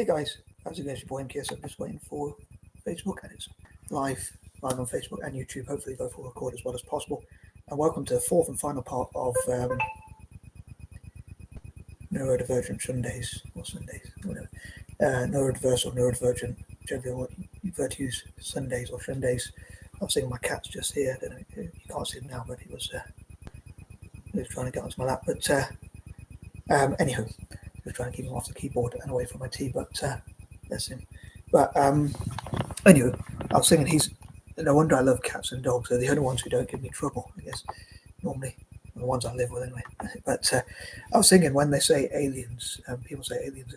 Hey guys, how's it going? It's your boy M.K.S. I'm just waiting for Facebook, and it's live on Facebook and YouTube. Hopefully both will record as well as possible. And welcome to the fourth and final part of NeuroDIVERGENT Shundays or Sundays, whatever. NeuroDIVERSE or NeuroDIVERGENT, whichever you prefer to use, Sundays or Shundays. I was seeing my cat's just here. I don't know, you can't see him now, but he was trying to get onto my lap. But anywho, just trying to keep him off the keyboard and away from my tea, but that's him. But anyway, I was thinking no wonder I love cats and dogs. They're the only ones who don't give me trouble, I guess, normally, the ones I live with anyway. But I was thinking, when they say aliens, people say aliens,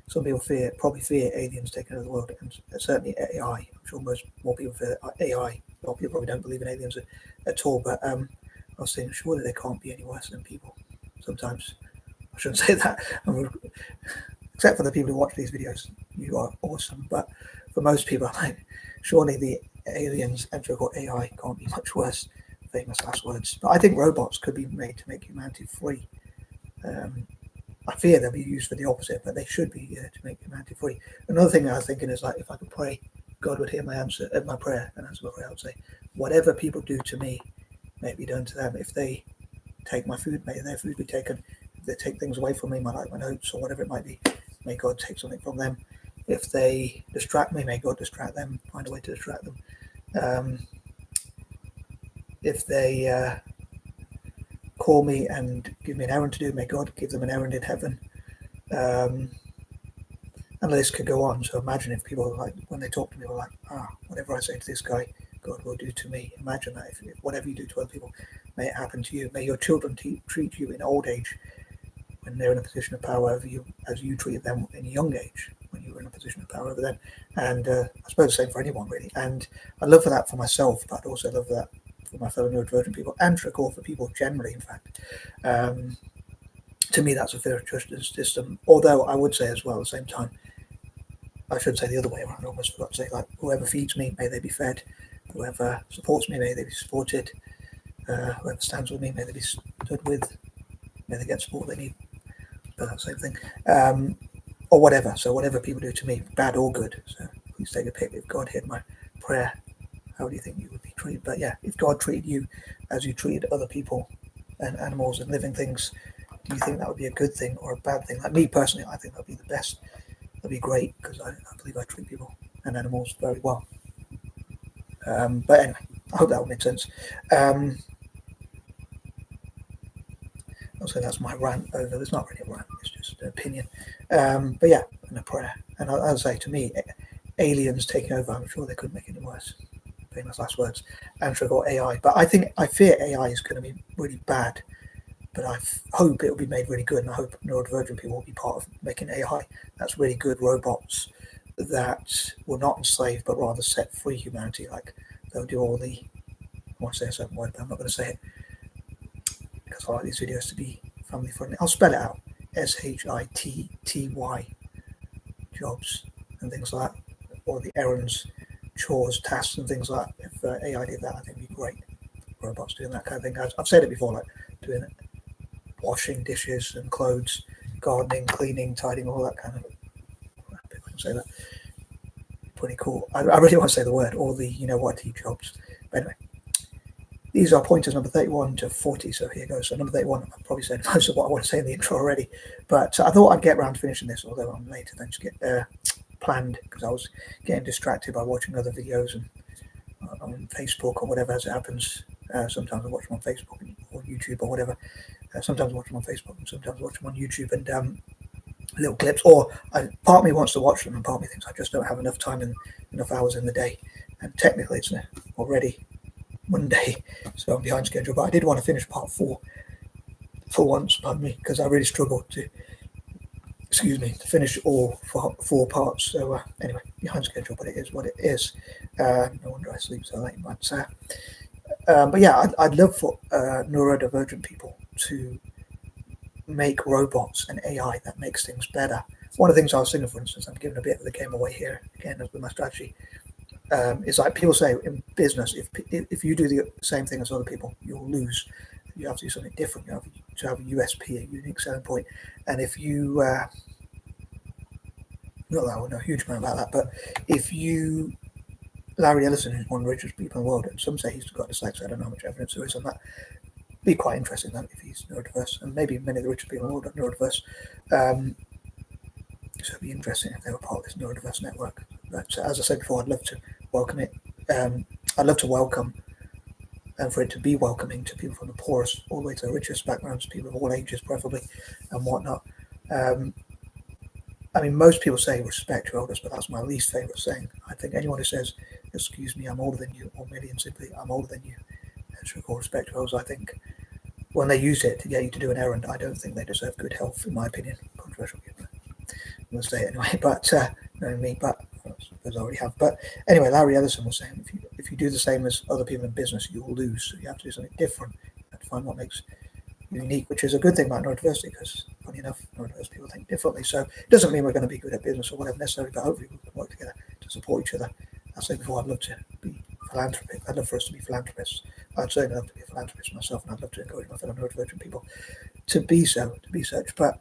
some people probably fear aliens taking over the world, and certainly AI. I'm sure more people fear AI. A lot of people probably don't believe in aliens at all, but I was thinking, surely they can't be any worse than people sometimes. I shouldn't say that, except for the people who watch these videos. You are awesome, but for most people, surely the aliens, or AI, can't be much worse. Famous last words. But I think robots could be made to make humanity free. I fear they'll be used for the opposite, but they should be to make humanity free. Another thing I was thinking is, if I could pray, God would hear my prayer and answer my prayer. I would say, whatever people do to me, may it be done to them. If they take my food, may their food be taken. If they take things away from me, my notes or whatever it might be, may God take something from them. If they distract me, may God distract them, find a way to distract them. If they call me and give me an errand to do, may God give them an errand in heaven. And the list could go on. So imagine if people, when they talk to me, were like, whatever I say to this guy, God will do to me. Imagine that. If whatever you do to other people, may it happen to you. May your children treat you in old age, when they're in a position of power over you, as you treated them in a young age, when you were in a position of power over them. And I suppose the same for anyone, really. And I love for that for myself, but I also love that for my fellow neurodivergent people, and for people generally, in fact. To me, that's a fair justice system. Although I would say as well, at the same time, I should say the other way around. I almost forgot to say, whoever feeds me, may they be fed. Whoever supports me, may they be supported. Whoever stands with me, may they be stood with. May they get support they need. But that's the same thing. Or whatever. So whatever people do to me, bad or good. So please take a pick. If God heard my prayer, how do you think you would be treated? But yeah, if God treated you as you treated other people and animals and living things, do you think that would be a good thing or a bad thing? Like me personally, I think that'd be the best. That'd be great, because I believe I treat people and animals very well. But anyway, I hope that will make sense. Also, that's my rant over. It's not really a rant, it's just an opinion. But yeah, and a prayer. And I'll say, to me, aliens taking over, I'm sure they couldn't make it any worse. Famous last words. Answer or AI. But I fear AI is going to be really bad. But I hope it will be made really good, and I hope neurodivergent people will be part of making AI that's really good robots that will not enslave, but rather set free humanity. They'll do all the, I want to say a certain word, but I'm not going to say it, because I like these videos to be family friendly. I'll spell it out. SHITTY jobs and things like that, or the errands, chores, tasks and things like that. If AI did that, I think it'd be great. Robots doing that kind of thing. I've said it before, doing it, washing dishes and clothes, gardening, cleaning, tidying, all that kind of, if I can say that, pretty cool. I really want to say the word, all the jobs. But anyway, these are pointers number 31 to 40, so here goes. So number 31, I've probably said most of what I want to say in the intro already, but I thought I'd get around to finishing this, although I'm later than to get planned, because I was getting distracted by watching other videos and on Facebook or whatever, as it happens. Sometimes I watch them on Facebook or YouTube or whatever. Sometimes I watch them on Facebook and sometimes I watch them on YouTube, and little clips. Or part of me wants to watch them, and part of me thinks I just don't have enough time and enough hours in the day. And technically, it's already Monday, so I'm behind schedule. But I did want to finish part 4 for once, pardon me, because I really struggled to finish all 4 parts. So anyway, behind schedule, but it is what it is. No wonder I sleep so late. But yeah, I'd love for neurodivergent people to make robots and AI that makes things better. One of the things I was thinking, for instance, I'm giving a bit of the game away here again with my strategy. It's like people say in business, if you do the same thing as other people, you'll lose. You have to do something different. You have to have a USP, a unique selling point. And if you not that I would know a huge amount about that, but if you, Larry Ellison is one of the richest people in the world, and some say he's got dyslexia. I don't know how much evidence there is on that. Be quite interesting though if he's neurodiverse, and maybe many of the richest people in the world are neurodiverse. So it'd be interesting if they were part of this neurodiverse network. But as I said before, I'd love to welcome it. I'd love to welcome, and for it to be welcoming to people from the poorest all the way to the richest backgrounds, people of all ages preferably, and whatnot. I mean, most people say respect your elders, but that's my least favourite saying. I think anyone who says, excuse me, I'm older than you, or maybe simply, I'm older than you, and should call respect your elders, I think when they use it to get you to do an errand, I don't think they deserve good health, in my opinion. Controversial, I'm going to say it anyway, but knowing me, but I suppose I already have. But anyway, Larry Ellison was saying, if you do the same as other people in business, you will lose. So you have to do something different. You have to find what makes you unique, which is a good thing about neurodiversity, because funny enough, neurodiverse people think differently. So it doesn't mean we're going to be good at business or whatever necessarily, but hopefully we can work together to support each other. I said before, I'd love to be philanthropic. I'd love for us to be philanthropists. I'd certainly love to be a philanthropist myself, and I'd love to encourage my fellow neurodivergent people to be such. But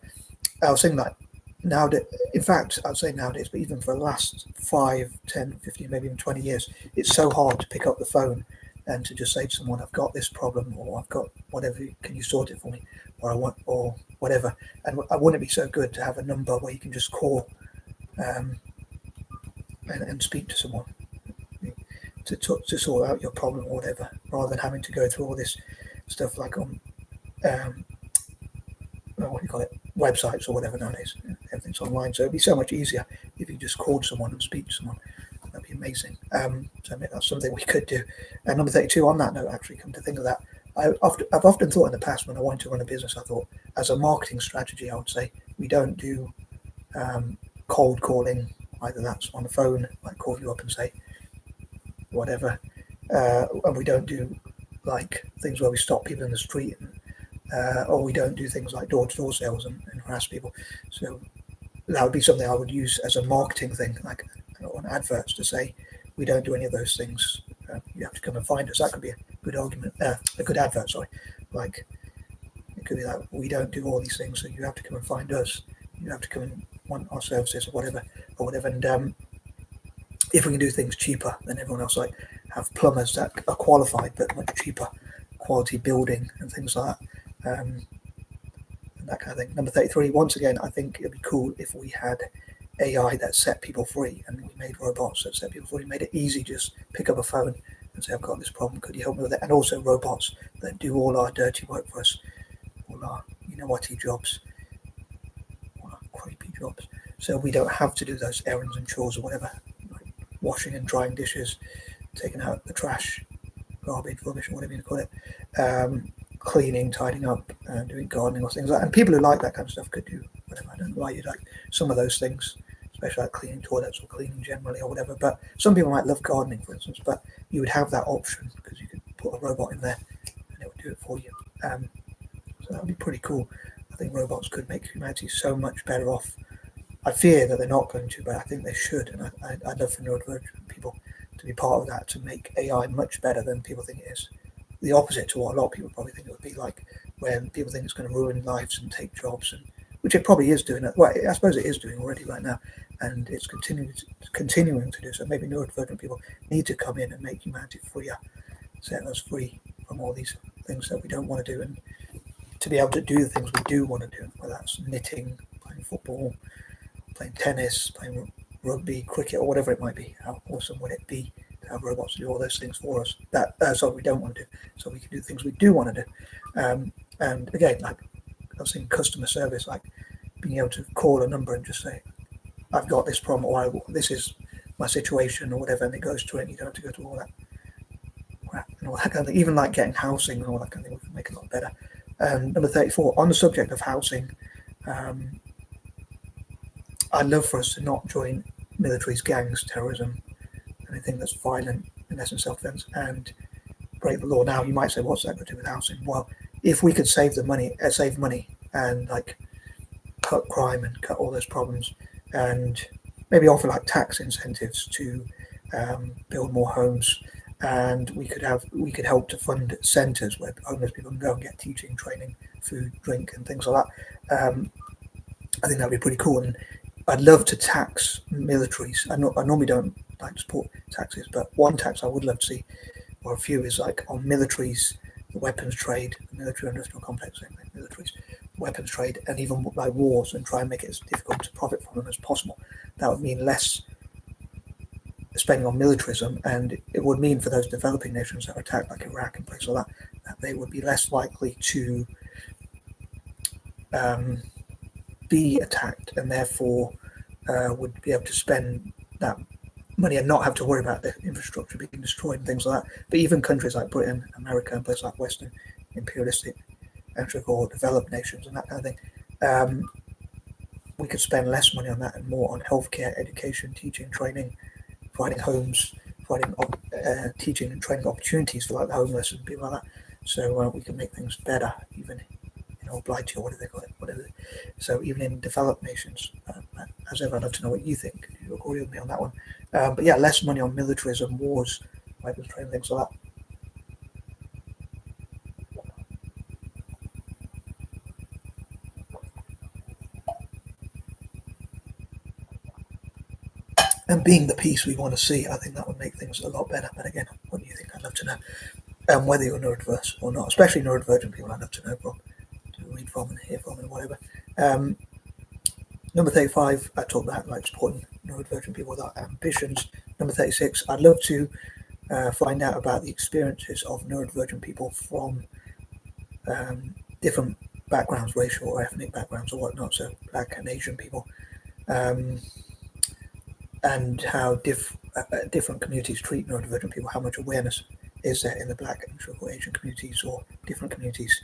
I was saying that nowadays, in fact, I'd say nowadays, but even for the last 5, 10, 15, maybe even 20 years, it's so hard to pick up the phone and to just say to someone, I've got this problem, or I've got whatever, can you sort it for me, or I want, or whatever. And wouldn't it be so good to have a number where you can just call and speak to someone to sort out your problem or whatever, rather than having to go through all this stuff like on what do you call it, websites or whatever nowadays. Everything's online, so it'd be so much easier if you just called someone and speak to someone. That'd be amazing. So I mean, that's something we could do. And number 32, on that note, actually, come to think of that, I've often thought in the past when I wanted to run a business, I thought as a marketing strategy, I would say we don't do cold calling. Either that's on the phone, like call you up and say whatever, and we don't do like things where we stop people in the street, or we don't do things like door-to-door sales and harass people. So that would be something I would use as a marketing thing, like on adverts, to say we don't do any of those things. You have to come and find us. That could be a good argument, a good advert. Sorry, like it could be like, we don't do all these things, so you have to come and find us. You have to come and want our services or whatever. And if we can do things cheaper than everyone else, like have plumbers that are qualified but much cheaper, quality building and things like that, and that kind of thing. Number 33, once again, I think it'd be cool if we had AI that set people free, and we made robots that set people free, made it easy, just pick up a phone and say, I've got this problem, could you help me with it? And also robots that do all our dirty work for us, all our IT jobs, all our creepy jobs, so we don't have to do those errands and chores or whatever, like washing and drying dishes, taking out the trash, garbage, rubbish, or whatever you call it, cleaning, tidying up, doing gardening or things like that. And people who like that kind of stuff could do whatever. I don't know why you like some of those things, especially like cleaning toilets or cleaning generally or whatever. But some people might love gardening, for instance, but you would have that option because you could put a robot in there and it would do it for you. So that would be pretty cool. I think robots could make humanity so much better off. I fear that they're not going to, but I think they should. And I'd love for neurodivergent people to be part of that, to make AI much better than people think it is. The opposite to what a lot of people probably think it would be, like when people think it's going to ruin lives and take jobs, and which it probably is doing. Well, I suppose it is doing already right now, and it's continuing to do so. Maybe neurodivergent people need to come in and make humanity freer, set us free from all these things that we don't want to do, and to be able to do the things we do want to do, whether that's knitting, playing football, playing tennis, playing rugby, cricket, or whatever it might be. How awesome would it be to have robots do all those things for us? That's what we don't want to do, so we can do things we do want to do. And again, like I've seen customer service, like being able to call a number and just say, I've got this problem, or this is my situation, or whatever, and it goes to it, and you don't have to go to all that crap and all that kind of thing. Even like getting housing and all that kind of thing, we can make it a lot better. Number 34, on the subject of housing, I'd love for us to not join militaries, gangs, terrorism, anything that's violent in essence self-defense, and break the law. Now you might say, what's that got to do with housing? Well, if we could save money and like cut crime and cut all those problems, and maybe offer like tax incentives to build more homes, and we could help to fund centres where homeless people can go and get teaching, training, food, drink, and things like that. I think that'd be pretty cool. And I'd love to tax militaries. I normally don't like to support taxes, but one tax I would love to see, or a few, is like on militaries, the weapons trade, the military industrial complex, militaries, weapons trade, and even like wars, and try and make it as difficult to profit from them as possible. That would mean less spending on militarism, and it would mean for those developing nations that are attacked, like Iraq and places like that, that they would be less likely to be attacked, and therefore would be able to spend that money and not have to worry about the infrastructure being destroyed and things like that. But even countries like Britain, America, and places like Western imperialistic or developed nations and that kind of thing, we could spend less money on that and more on healthcare, education, teaching, training, providing homes, providing teaching and training opportunities for like the homeless and people like that. So we can make things better, even blighty or whatever they call it, whatever. So even in developed nations, as ever, I'd love to know what you think. You agree with me on that one? But yeah, less money on militarism, wars, weapons training, things like that. And being the peace we want to see, I think that would make things a lot better. But again, what do you think? I'd love to know. Whether you're neurodiverse or not, especially neurodivergent people, I'd love to know from, to read from and hear from and whatever. Number 35, I talked about like supporting neurodivergent people with our ambitions. Number 36, I'd love to find out about the experiences of neurodivergent people from different backgrounds, racial or ethnic backgrounds or whatnot, so Black and Asian people, and how different communities treat neurodivergent people, how much awareness is there in the Black and Asian communities or different communities,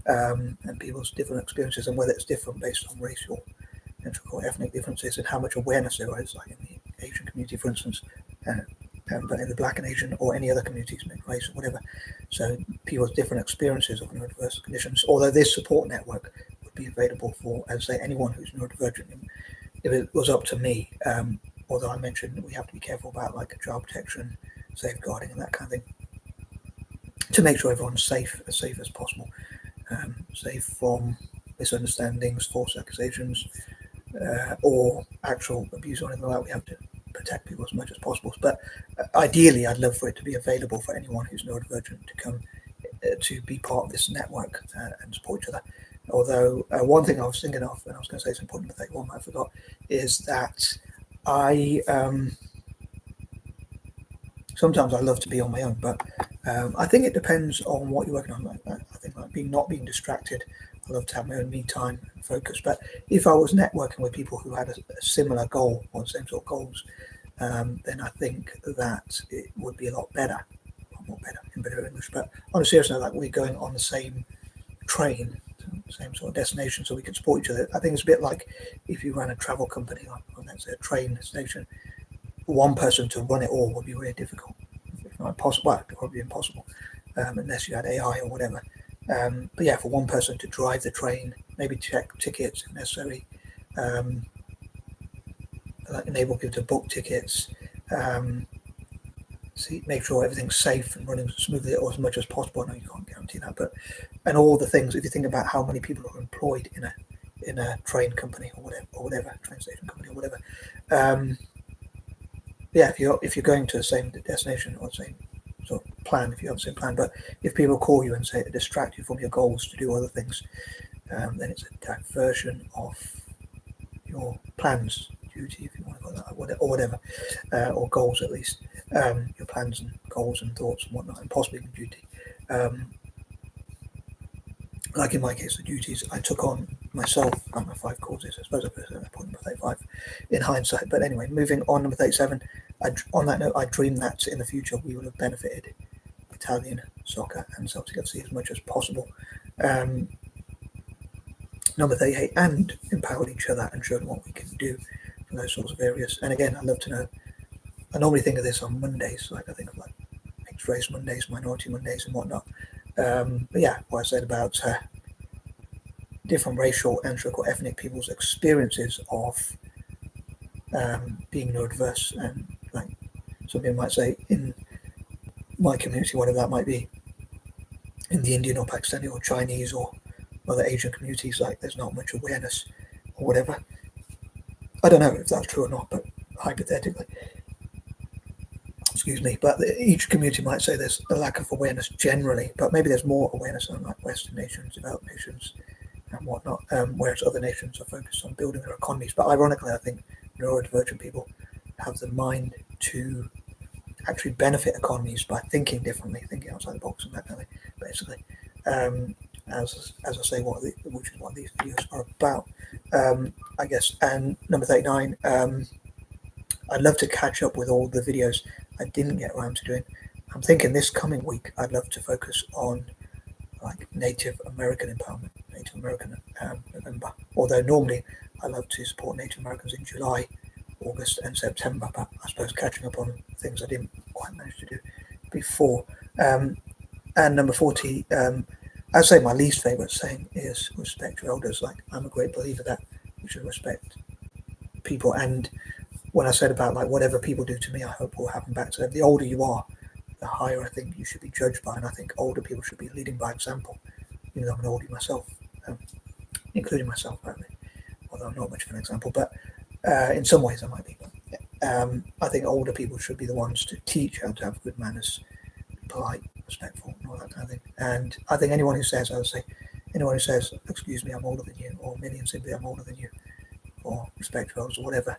and people's different experiences, and whether it's different based on racial or ethnic differences, and how much awareness there is, like in the Asian community, for instance, but in the Black and Asian or any other communities, mixed race or whatever. So people's different experiences of neurodiverse conditions, although this support network would be available for, as I say, anyone who's neurodivergent. If it was up to me, although I mentioned we have to be careful about like child protection, safeguarding and that kind of thing, to make sure everyone's safe as possible, safe from misunderstandings, false accusations, or actual abuse or anything like that. We have to protect people as much as possible. But ideally, I'd love for it to be available for anyone who's neurodivergent to come to be part of this network and support each other. Although one thing I was thinking of, and I was going to say something important, but one I forgot, is that sometimes I love to be on my own, but I think it depends on what you're working on. I think like not being distracted. I love to have my own me time and focus. But if I was networking with people who had a similar goal or the same sort of goals, then I think that it would be a lot better. Not better in better English, but on a serious note, like we're going on the same train, same sort of destination, so we can support each other. I think it's a bit like if you ran a travel company, like let's say a train station, one person to run it all would be really difficult, if not impossible. Well, probably impossible, unless you had AI or whatever. But yeah, for one person to drive the train, maybe check tickets if necessary, enable people to book tickets, make sure everything's safe and running smoothly or as much as possible. I know you can't guarantee that, but and all the things. If you think about how many people are employed in a train company or whatever, train station company or whatever. Yeah, if you're going to the same destination or the same sort of plan, if you have the same plan, but if people call you and say to distract you from your goals to do other things, then it's a diversion of your plans, duty, if you want to call it that, or whatever, or goals at least, your plans and goals and thoughts and whatnot, and possibly even duty. Like in my case, the duties I took on myself, like my 5 causes. I suppose I put at that point number 35 in hindsight. But anyway, moving on, number 37. On that note, I dream that in the future we will have benefited Italian soccer and Celtic FC as much as possible. Number 38, and empowered each other and showed what we can do from those sorts of areas. And again, I'd love to know. I normally think of this on Mondays, like I think of like mixed race Mondays, minority Mondays, and whatnot. But yeah, what I said about different racial and ethnic people's experiences of being neurodiverse, and like some people might say in my community, whatever that might be, in the Indian or Pakistani or Chinese or other Asian communities, like there's not much awareness or whatever. I don't know if that's true or not, but hypothetically, excuse me, but each community might say there's a lack of awareness generally, but maybe there's more awareness on like Western nations, developed nations, and whatnot, whereas other nations are focused on building their economies. But ironically, I think neurodivergent people have the mind to actually benefit economies by thinking differently, thinking outside the box, and that kind of thing, basically. As I say, which is what these videos are about, I guess. And number 39, I'd love to catch up with all the videos I didn't get around to doing. I'm thinking this coming week I'd love to focus on like Native American empowerment, Native American November. Although normally I love to support Native Americans in July, August and September, but I suppose catching up on things I didn't quite manage to do before. And number 40, I'd say my least favourite saying is respect your elders. Like, I'm a great believer that we should respect people, and when I said about like whatever people do to me, I hope will happen back to them. The older you are, the higher I think you should be judged by, and I think older people should be leading by example. Even though I'm an oldie myself, including myself, apparently, although I'm not much of an example, but in some ways I might be. I think older people should be the ones to teach how to have good manners, polite, respectful, and all that kind of thing. And I think anyone who says, I would say, anyone who says, "Excuse me, I'm older than you," or "Million simply, I'm older than you," or "respect your elders," or whatever.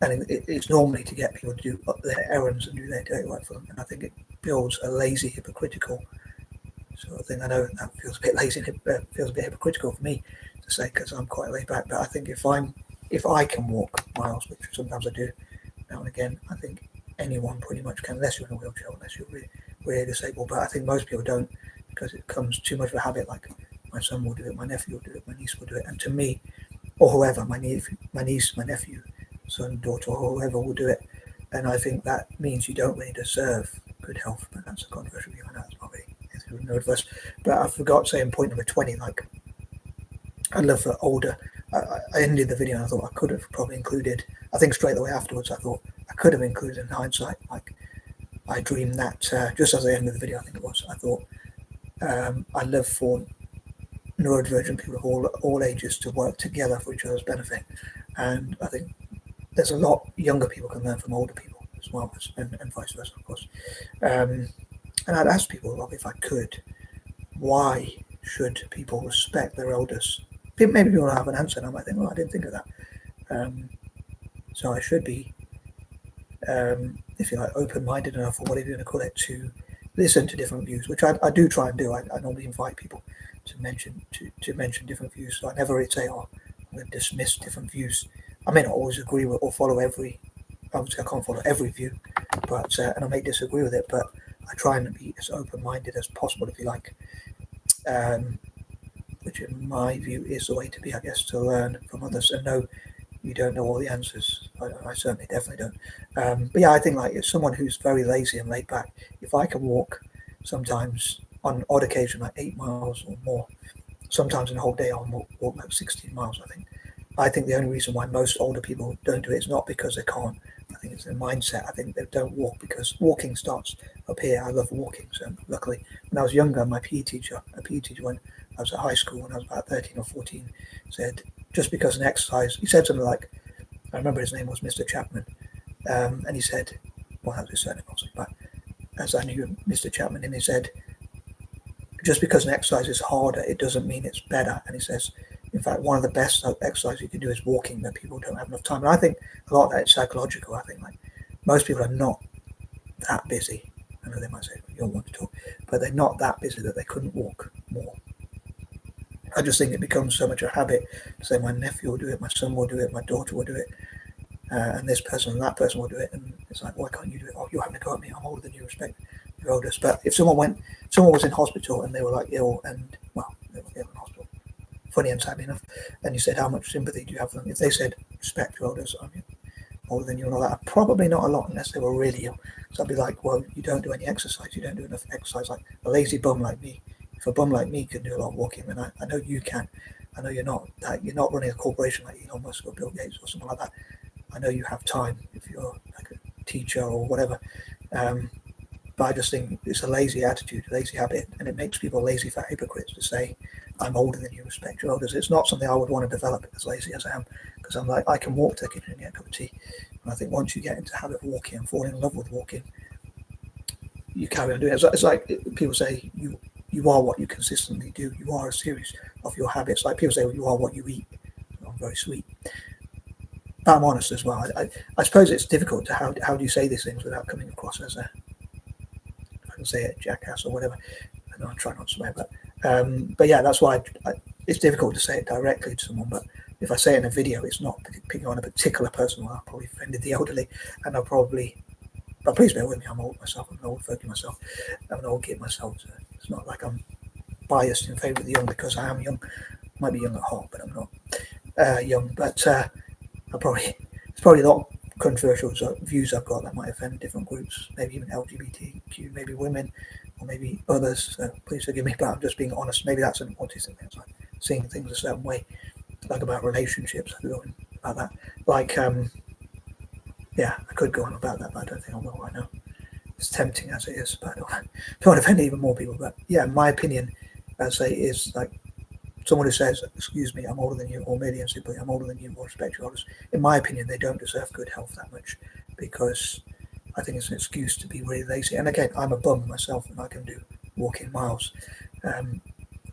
And it's normally to get people to do their errands and do their dirty work for them. And I think it builds a lazy, hypocritical sort of thing. I know that feels a bit lazy, it feels a bit hypocritical for me to say because I'm quite laid back. But I think if I can walk miles, which sometimes I do now and again, I think anyone pretty much can, unless you're in a wheelchair, unless you're really disabled. But I think most people don't, because it becomes too much of a habit. Like my son will do it, my nephew will do it, my niece will do it, and to me, or whoever, my niece, my nephew, son, daughter, or whoever will do it. And I think that means you don't really deserve good health. But that's a controversial view. I know it's not really NeuroDIVERSE. But I forgot saying point number 20. Like, I'd love for older. I ended the video and I thought I could have probably included. I think straight away afterwards I thought I could have included in hindsight. Like, I dreamed that just as I ended the video, I think it was. I thought I'd love for neurodivergent people of all ages to work together for each other's benefit. And I think there's a lot younger people can learn from older people as well, and vice versa, of course. And I'd ask people, well, if I could, why should people respect their elders? Maybe people have an answer, and I might think, well, I didn't think of that. So I should be, if you like, open-minded enough, or whatever you want to call it, to listen to different views, which I do try and do. I normally invite people to mention different views. So I never really say, oh, I'm going to dismiss different views. I may not always agree with or follow obviously I can't follow every view, but and I may disagree with it, but I try and be as open-minded as possible, if you like, which in my view is the way to be, I guess, to learn from others and know you don't know all the answers. I certainly definitely don't. But yeah, I think like if someone who's very lazy and laid back, if I can walk sometimes on odd occasion like 8 miles or more, sometimes in a whole day I'll walk like 16 miles, I think the only reason why most older people don't do it is not because they can't. I think it's their mindset. I think they don't walk because walking starts up here. I love walking. So luckily, when I was younger, my PE teacher, when I was at high school, when I was about 13 or 14, said, just because an exercise, he said something like, I remember his name was Mr. Chapman, and he said, well, that was his surname, obviously, but as I knew Mr. Chapman, and he said, just because an exercise is harder, it doesn't mean it's better. And he says, in fact, one of the best exercises you can do is walking, but people don't have enough time. And I think a lot of that is psychological. I think like most people are not that busy. I know they might say, you don't want to talk, but they're not that busy that they couldn't walk more. I just think it becomes so much a habit to say my nephew will do it, my son will do it, my daughter will do it, and this person and that person will do it. And it's like, why can't you do it? Oh, you're having to go at me. I'm older than you, respect your elders. But if someone was in hospital and they were like ill and, well, they were ill in hospital, funny and sadly enough, and you said, how much sympathy do you have for them? If they said, respect your elders, I'm older than you and all that, probably not a lot unless they were really ill. So I'd be like, well, you don't do any exercise, you don't do enough exercise. Like a lazy bum like me, if a bum like me can do a lot of walking, then I know you can. I know you're not running a corporation like Elon Musk or Bill Gates or something like that. I know you have time if you're like a teacher or whatever. But But I just think it's a lazy attitude, a lazy habit, and it makes people lazy fat hypocrites to say, I'm older than you, respect your elders. It's not something I would want to develop as lazy as I am, because I'm like, I can walk to the kitchen and get a cup of tea. And I think once you get into the habit of walking and fall in love with walking, you carry on doing it. It's like people say, you are what you consistently do. You are a series of your habits. Like people say, well, you are what you eat. I'm very sweet. But I'm honest as well. I suppose it's difficult to how do you say these things without coming across as a, I can say it, jackass or whatever. I know I try not to swear, but yeah, that's why it's difficult to say it directly to someone. But if I say it in a video, it's not picking on a particular person. Well, I've probably offended the elderly, and I'll probably. But please bear with me. I'm old myself. I'm an old folk myself. I'm an old kid myself. So it's not like I'm biased in favour of the young because I am young. I might be young at heart, but I'm not young. But it's probably a lot of controversial views I've got that might offend different groups, maybe even LGBTQ, maybe women, or maybe others. So please forgive me, but I'm just being honest. Maybe that's an autistic thing. It's like seeing things a certain way, like about relationships. I could go on about that. Like, yeah, I could go on about that, but I don't think I will right now. It's tempting as it is, but I don't want to offend even more people. But yeah, my opinion, I'd say, is like someone who says, excuse me, I'm older than you, or merely and simply, I'm older than you, or respect your elders. In my opinion, they don't deserve good health that much, because I think it's an excuse to be really lazy. And again, I'm a bum myself, and I can do walking miles.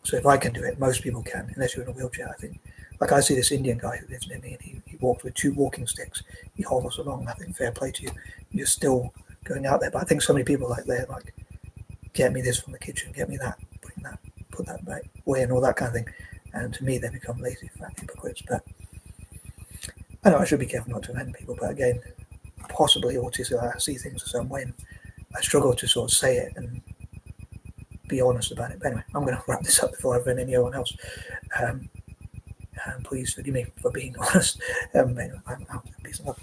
So if I can do it, most people can, unless you're in a wheelchair, I think. Like I see this Indian guy who lives near me, and he walks with 2 walking sticks. He hobbles along. I think fair play to you. You're still going out there. But I think so many people like they're like, get me this from the kitchen, get me that, bring that, put that back away, and all that kind of thing. And to me, they become lazy fat hypocrites. But I know I should be careful not to offend people. But again, possibly autistic, I see things a certain way, and I struggle to sort of say it and be honest about it. But anyway, I'm going to wrap this up before I offend anyone else. And please forgive me for being honest. Anyway, I'm out. Peace and love.